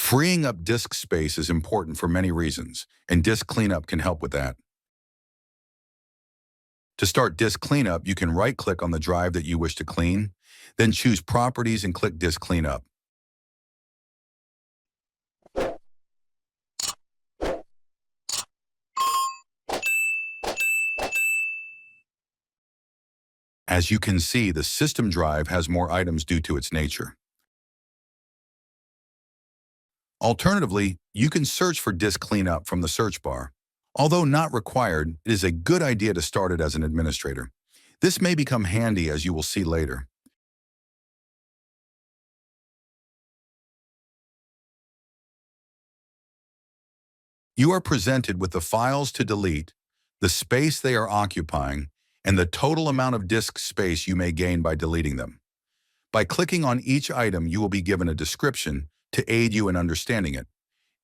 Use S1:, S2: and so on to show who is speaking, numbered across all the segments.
S1: Freeing up disk space is important for many reasons, and disk cleanup can help with that. To start disk cleanup, you can right-click on the drive that you wish to clean, then choose Properties and click Disk Cleanup. As you can see, the system drive has more items due to its nature. Alternatively, you can search for disk cleanup from the search bar. Although not required, it is a good idea to start it as an administrator. This may become handy, as you will see later. You are presented with the files to delete, the space they are occupying, and the total amount of disk space you may gain by deleting them. By clicking on each item, you will be given a description to aid you in understanding it.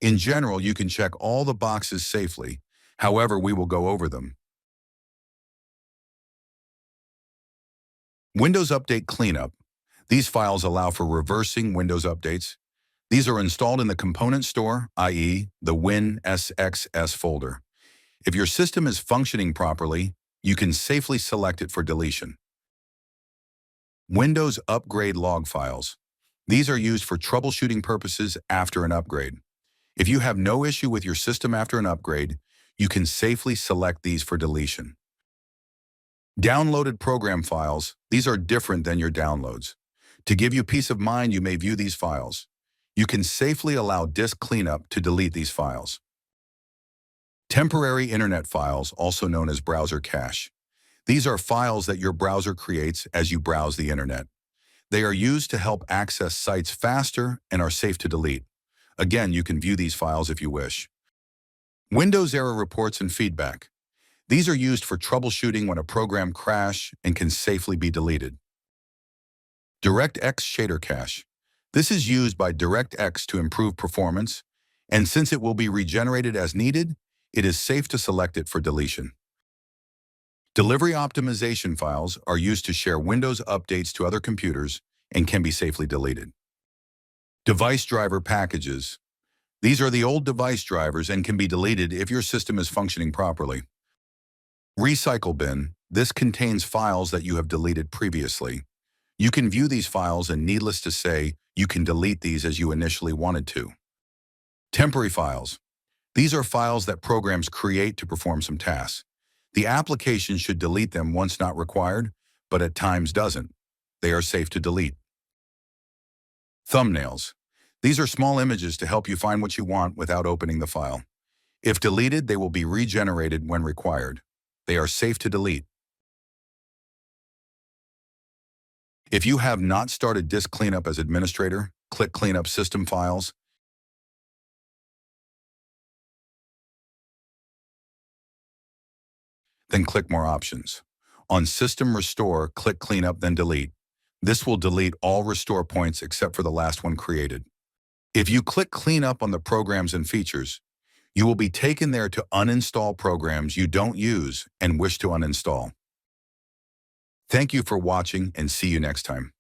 S1: In general, you can check all the boxes safely. However, we will go over them. Windows Update Cleanup. These files allow for reversing Windows updates. These are installed in the component store, i.e., the WinSXS folder. If your system is functioning properly, you can safely select it for deletion. Windows Upgrade Log Files. These are used for troubleshooting purposes after an upgrade. If you have no issue with your system after an upgrade, you can safely select these for deletion. Downloaded program files. These are different than your downloads. To give you peace of mind, you may view these files. You can safely allow disk cleanup to delete these files. Temporary internet files, also known as browser cache. These are files that your browser creates as you browse the internet. They are used to help access sites faster and are safe to delete. Again, you can view these files if you wish. Windows error reports and feedback. These are used for troubleshooting when a program crashes and can safely be deleted. DirectX shader cache. This is used by DirectX to improve performance, and since it will be regenerated as needed, it is safe to select it for deletion. Delivery optimization files are used to share Windows updates to other computers and can be safely deleted. Device driver packages. These are the old device drivers and can be deleted if your system is functioning properly. Recycle bin. This contains files that you have deleted previously. You can view these files, and needless to say, you can delete these as you initially wanted to. Temporary files. These are files that programs create to perform some tasks. The application should delete them once not required, but at times doesn't. They are safe to delete. Thumbnails. These are small images to help you find what you want without opening the file. If deleted, they will be regenerated when required. They are safe to delete. If you have not started disk cleanup as administrator, click Cleanup System Files. Then click More Options. On System Restore, click Cleanup, then Delete. This will delete all restore points except for the last one created. If you click Cleanup on the Programs and Features, you will be taken there to uninstall programs you don't use and wish to uninstall. Thank you for watching, and see you next time.